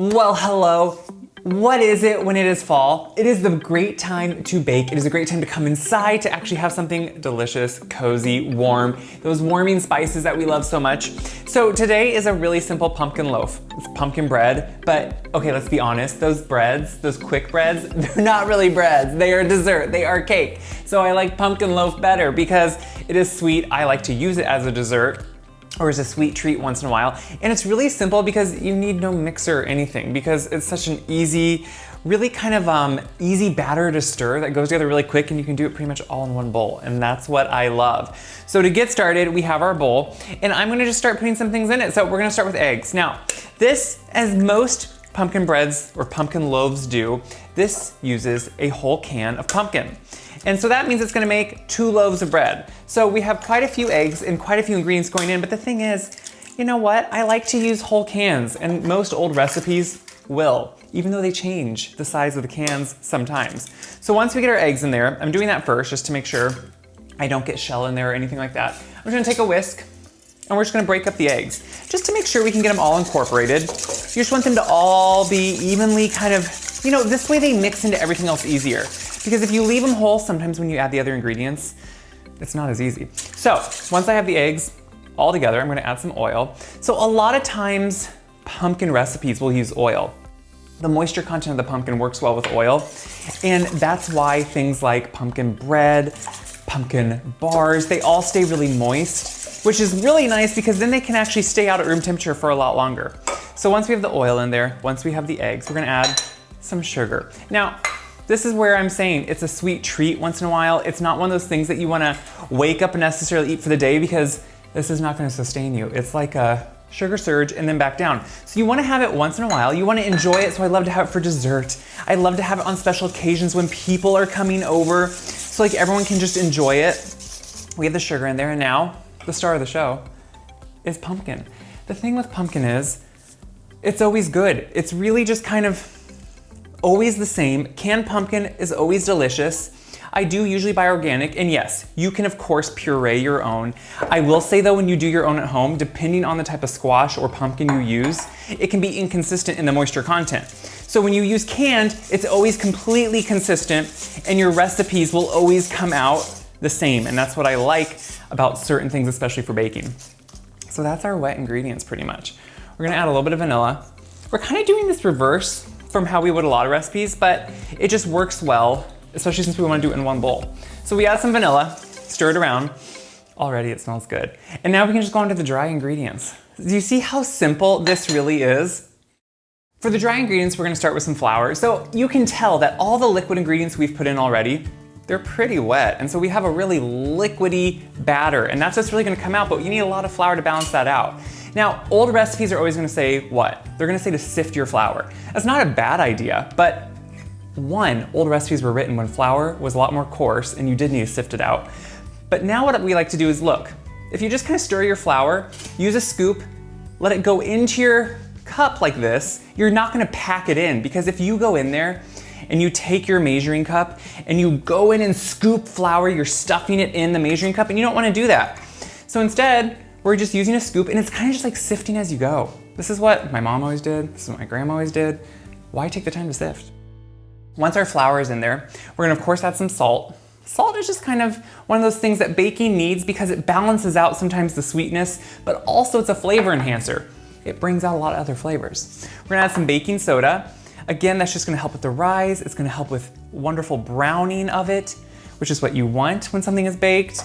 Well, hello. What is it when it is fall? It is the great time to bake. It is a great time to come inside to actually have something delicious, cozy, warm, those warming spices that we love so much. So today is a really simple pumpkin loaf. It's pumpkin bread, but okay, let's be honest, those breads, those quick breads, they're not really breads. They are dessert, they are cake. So I like pumpkin loaf better because it is sweet. I like to use it as a dessert or as a sweet treat once in a while. And it's really simple because you need no mixer or anything because it's such an easy, really kind of easy batter to stir that goes together really quick, and you can do it pretty much all in one bowl. And that's what I love. So to get started, we have our bowl and I'm gonna just start putting some things in it. So we're gonna start with eggs. Now, this, as most pumpkin breads or pumpkin loaves do, this uses a whole can of pumpkin. And so that means it's gonna make 2 loaves of bread. So we have quite a few eggs and quite a few ingredients going in, but the thing is, you know what? I like to use whole cans, and most old recipes will, even though they change the size of the cans sometimes. So once we get our eggs in there, I'm doing that first just to make sure I don't get shell in there or anything like that. I'm just gonna take a whisk and we're just gonna break up the eggs just to make sure we can get them all incorporated. You just want them to all be evenly kind of, you know, this way they mix into everything else easier. Because if you leave them whole, sometimes when you add the other ingredients, it's not as easy. So once I have the eggs all together, I'm gonna add some oil. So a lot of times pumpkin recipes will use oil. The moisture content of the pumpkin works well with oil. And that's why things like pumpkin bread, pumpkin bars, they all stay really moist, which is really nice because then they can actually stay out at room temperature for a lot longer. So once we have the oil in there, once we have the eggs, we're gonna add some sugar. Now, this is where I'm saying it's a sweet treat once in a while. It's not one of those things that you wanna wake up and necessarily eat for the day because this is not gonna sustain you. It's like a sugar surge and then back down. So you wanna have it once in a while. You wanna enjoy it, so I love to have it for dessert. I love to have it on special occasions when people are coming over, so like everyone can just enjoy it. We have the sugar in there, and now the star of the show is pumpkin. The thing with pumpkin is, it's always good. It's really just kind of always the same. Canned pumpkin is always delicious. I do usually buy organic, and yes, you can of course puree your own. I will say though, when you do your own at home, depending on the type of squash or pumpkin you use, it can be inconsistent in the moisture content. So when you use canned, it's always completely consistent and your recipes will always come out the same. And that's what I like about certain things, especially for baking. So that's our wet ingredients pretty much. We're gonna add a little bit of vanilla. We're kind of doing this reverse from how we would a lot of recipes, but it just works well, especially since we want to do it in one bowl. So we add some vanilla, stir it around. Already it smells good. And now we can just go on to the dry ingredients. Do you see how simple this really is? For the dry ingredients, we're gonna start with some flour. So you can tell that all the liquid ingredients we've put in already, they're pretty wet. And so we have a really liquidy batter, and that's what's really gonna come out, but you need a lot of flour to balance that out. Now, old recipes are always gonna say what? They're gonna say to sift your flour. That's not a bad idea, but one, old recipes were written when flour was a lot more coarse and you did need to sift it out. But now what we like to do is look, if you just kind of stir your flour, use a scoop, let it go into your cup like this, you're not gonna pack it in, because if you go in there and you take your measuring cup and you go in and scoop flour, you're stuffing it in the measuring cup, and you don't wanna do that. So instead, we're just using a scoop, and it's kind of just like sifting as you go. This is what my mom always did. This is what my grandma always did. Why take the time to sift? Once our flour is in there, we're gonna of course add some salt. Salt is just kind of one of those things that baking needs because it balances out sometimes the sweetness, but also it's a flavor enhancer. It brings out a lot of other flavors. We're gonna add some baking soda. Again, that's just gonna help with the rise. It's gonna help with wonderful browning of it, which is what you want when something is baked.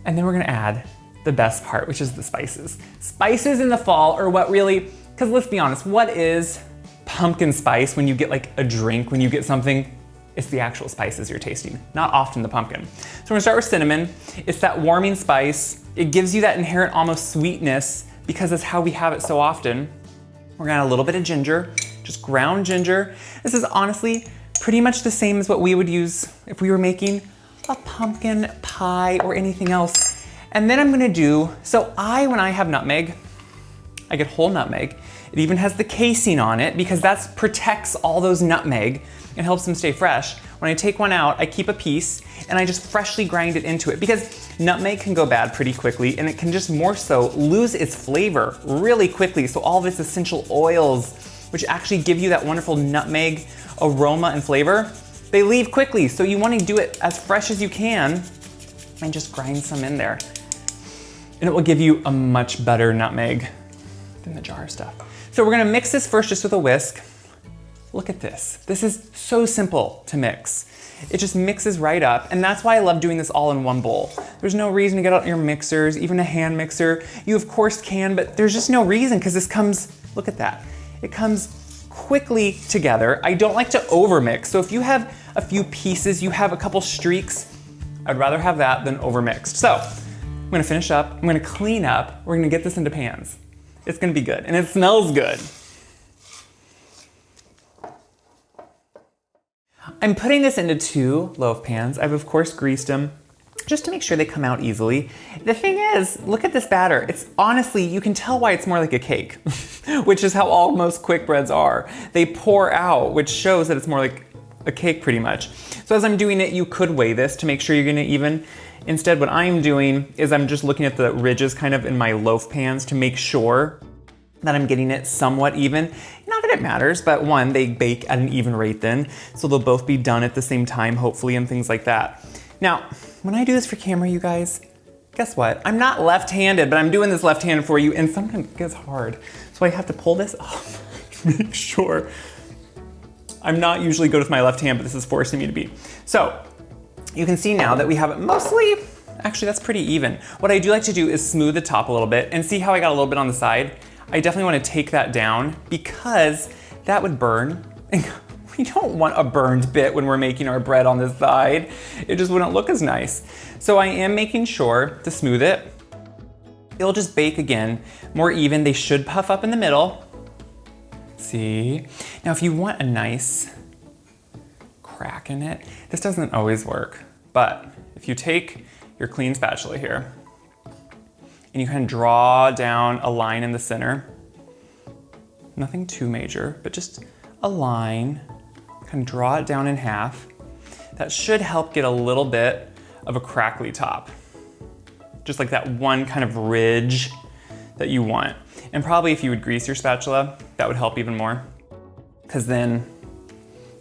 And then we're gonna add the best part, which is the spices. Spices in the fall are what really, because let's be honest, what is pumpkin spice when you get like a drink, when you get something? It's the actual spices you're tasting, not often the pumpkin. So we're gonna start with cinnamon. It's that warming spice. It gives you that inherent almost sweetness because that's how we have it so often. We're gonna add a little bit of ginger, just ground ginger. This is honestly pretty much the same as what we would use if we were making a pumpkin pie or anything else. And then I'm gonna do, when I have nutmeg, I get whole nutmeg. It even has the casing on it because that protects all those nutmeg and helps them stay fresh. When I take one out, I keep a piece and I just freshly grind it into it because nutmeg can go bad pretty quickly and it can just more so lose its flavor really quickly. So all of its essential oils which actually give you that wonderful nutmeg aroma and flavor, they leave quickly. So you want to do it as fresh as you can and just grind some in there. And it will give you a much better nutmeg than the jar stuff. So we're gonna mix this first just with a whisk. Look at this. This is so simple to mix. It just mixes right up, and that's why I love doing this all in one bowl. There's no reason to get out your mixers, even a hand mixer. You of course can, but there's just no reason because this comes, look at that. It comes quickly together. I don't like to overmix, so if you have a few pieces, you have a couple streaks, I'd rather have that than overmixed. So I'm gonna finish up, I'm gonna clean up, we're gonna get this into pans. It's gonna be good, and it smells good. I'm putting this into 2 loaf pans. I've of course greased them just to make sure they come out easily. The thing is, look at this batter. It's honestly, you can tell why it's more like a cake, which is how all most quick breads are. They pour out, which shows that it's more like a cake pretty much. So as I'm doing it, you could weigh this to make sure you're gonna even. Instead, what I'm doing is I'm just looking at the ridges kind of in my loaf pans to make sure that I'm getting it somewhat even. Not that it matters, but one, they bake at an even rate then, so they'll both be done at the same time, hopefully, and things like that. Now, when I do this for camera, you guys, guess what? I'm not left-handed, but I'm doing this left-handed for you, and sometimes it gets hard. So I have to pull this off to make sure. I'm not usually good with my left hand, but this is forcing me to be. So, you can see now that we have it mostly, actually that's pretty even. What I do like to do is smooth the top a little bit, and see how I got a little bit on the side? I definitely want to take that down because that would burn. And we don't want a burned bit when we're making our bread on this side. It just wouldn't look as nice. So I am making sure to smooth it. It'll just bake again, more even. They should puff up in the middle. See? Now if you want a nice crack in it, this doesn't always work, but if you take your clean spatula here, and you kind of draw down a line in the center. Nothing too major, but just a line. Kind of draw it down in half. That should help get a little bit of a crackly top. Just like that one kind of ridge that you want. And probably if you would grease your spatula, that would help even more, because then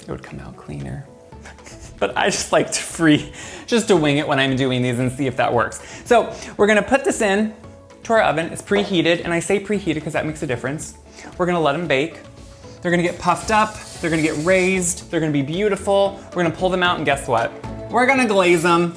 it would come out cleaner. But I just like to wing it when I'm doing these and see if that works. So we're gonna put this in to our oven. It's preheated, and I say preheated because that makes a difference. We're gonna let them bake. They're gonna get puffed up, they're gonna get raised, they're gonna be beautiful. We're gonna pull them out, and guess what? We're gonna glaze them.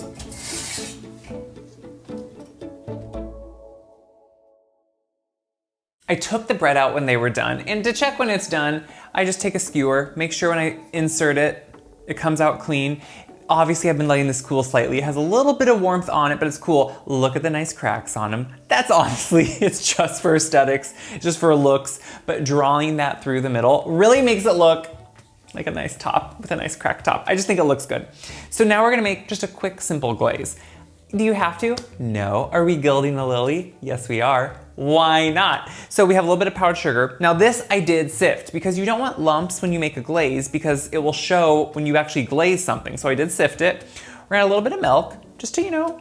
I took the bread out when they were done, and to check when it's done, I just take a skewer, make sure when I insert it, it comes out clean. Obviously, I've been letting this cool slightly. It has a little bit of warmth on it, but it's cool. Look at the nice cracks on them. That's honestly, it's just for aesthetics, it's just for looks, but drawing that through the middle really makes it look like a nice top with a nice cracked top. I just think it looks good. So now we're gonna make just a quick, simple glaze. Do you have to? No. Are we gilding the lily? Yes, we are. Why not? So we have a little bit of powdered sugar. Now this I did sift because you don't want lumps when you make a glaze because it will show when you actually glaze something. So I did sift it. We're gonna add a little bit of milk just to, you kind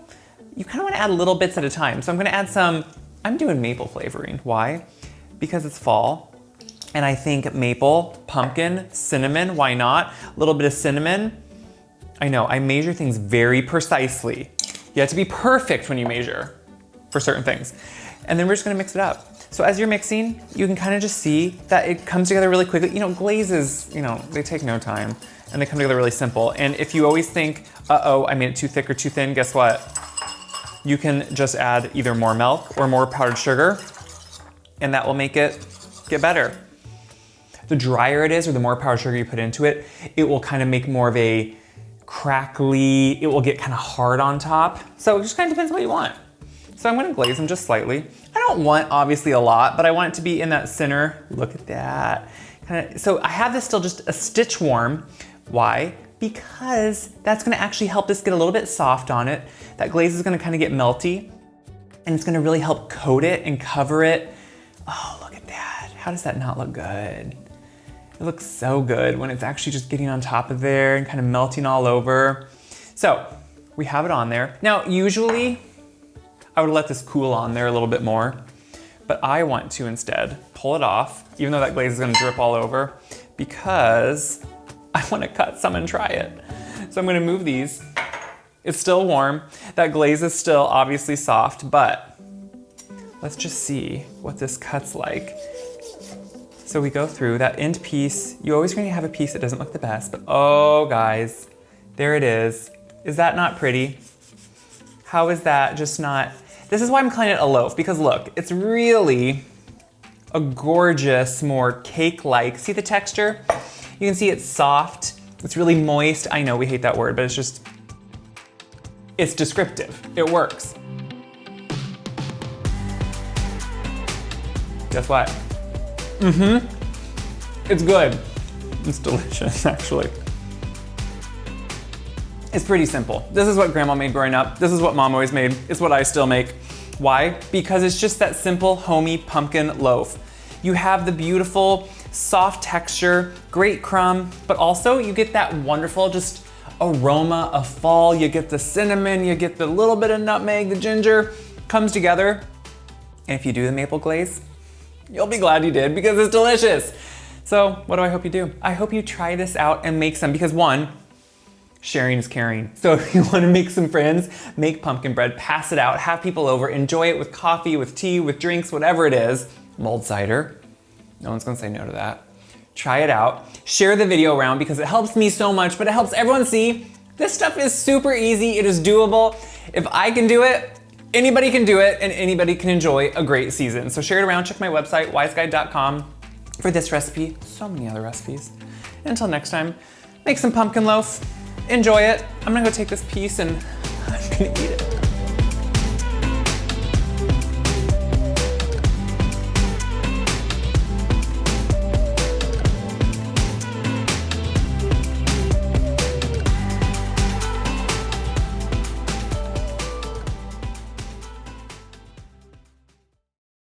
of want to add little bits at a time. So I'm gonna add some, I'm doing maple flavoring. Why? Because it's fall and I think maple, pumpkin, cinnamon, why not? A little bit of cinnamon. I know, I measure things very precisely. You have to be perfect when you measure for certain things. And then we're just gonna mix it up. So as you're mixing, you can kind of just see that it comes together really quickly. Glazes, they take no time and they come together really simple. And if you always think, uh-oh, I made it too thick or too thin, guess what? You can just add either more milk or more powdered sugar and that will make it get better. The drier it is or the more powdered sugar you put into it, it will kind of make more of a crackly, it will get kind of hard on top. So it just kind of depends what you want. So I'm gonna glaze them just slightly. I don't want obviously a lot, but I want it to be in that center. Look at that. So I have this still just a stitch warm. Why? Because that's gonna actually help this get a little bit soft on it. That glaze is gonna kind of get melty and it's gonna really help coat it and cover it. Oh, look at that. How does that not look good? It looks so good when it's actually just getting on top of there and kind of melting all over. So we have it on there. Now, usually I would let this cool on there a little bit more, but I want to instead pull it off, even though that glaze is gonna drip all over, because I wanna cut some and try it. So I'm gonna move these. It's still warm. That glaze is still obviously soft, but let's just see what this cuts like. So we go through that end piece. You always gonna have a piece that doesn't look the best, but oh guys, there it is. Is that not pretty? How is that just not? This is why I'm calling it a loaf, because look, it's really a gorgeous, more cake-like. See the texture? You can see it's soft. It's really moist. I know we hate that word, but it's descriptive. It works. Guess what? It's good. It's delicious, actually. It's pretty simple. This is what grandma made growing up. This is what mom always made. It's what I still make. Why? Because it's just that simple, homey pumpkin loaf. You have the beautiful, soft texture, great crumb, but also you get that wonderful just aroma of fall. You get the cinnamon, you get the little bit of nutmeg, the ginger comes together. And if you do the maple glaze, you'll be glad you did because it's delicious. So what do I hope you do? I hope you try this out and make some, because one, sharing is caring. So if you want to make some friends, make pumpkin bread, pass it out, have people over, enjoy it with coffee, with tea, with drinks, whatever it is. Mulled cider. No one's gonna say no to that. Try it out. Share the video around because it helps me so much, but it helps everyone see this stuff is super easy. It is doable. If I can do it, anybody can do it, and anybody can enjoy a great season. So share it around. Check my website, wiseguide.com, for this recipe, so many other recipes. Until next time, make some pumpkin loaf. Enjoy it. I'm gonna go take this piece and I'm gonna eat it.